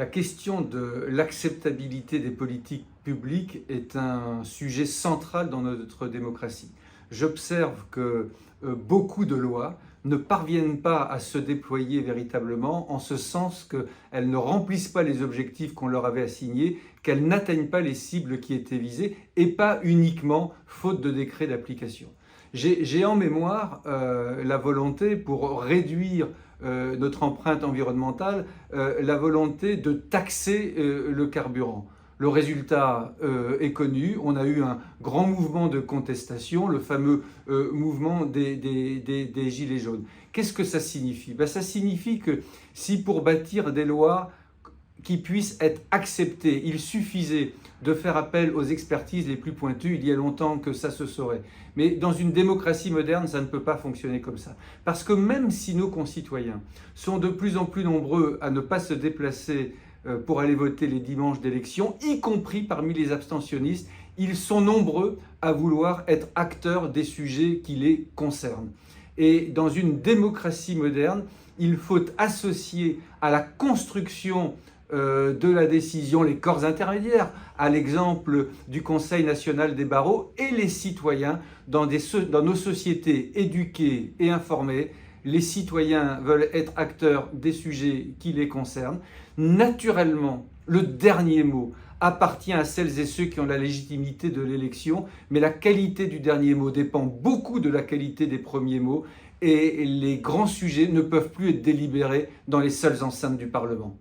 La question de l'acceptabilité des politiques publiques est un sujet central dans notre démocratie. J'observe que beaucoup de lois ne parviennent pas à se déployer véritablement, en ce sens qu'elles ne remplissent pas les objectifs qu'on leur avait assignés, qu'elles n'atteignent pas les cibles qui étaient visées, et pas uniquement faute de décret d'application. J'ai en mémoire la volonté, pour réduire notre empreinte environnementale, la volonté de taxer le carburant. Le résultat est connu, on a eu un grand mouvement de contestation, le fameux mouvement des Gilets jaunes. Qu'est-ce que ça signifie? Ça signifie que si pour bâtir des lois qui puissent être acceptées, il suffisait de faire appel aux expertises les plus pointues, il y a longtemps que ça se saurait. Mais dans une démocratie moderne, ça ne peut pas fonctionner comme ça. Parce que même si nos concitoyens sont de plus en plus nombreux à ne pas se déplacer pour aller voter les dimanches d'élection, y compris parmi les abstentionnistes, ils sont nombreux à vouloir être acteurs des sujets qui les concernent. Et dans une démocratie moderne, il faut associer à la construction de la décision les corps intermédiaires, à l'exemple du Conseil national des barreaux, et les citoyens dans nos sociétés éduquées et informées. Les citoyens veulent être acteurs des sujets qui les concernent. Naturellement, le dernier mot appartient à celles et ceux qui ont la légitimité de l'élection, mais la qualité du dernier mot dépend beaucoup de la qualité des premiers mots, et les grands sujets ne peuvent plus être délibérés dans les seules enceintes du Parlement.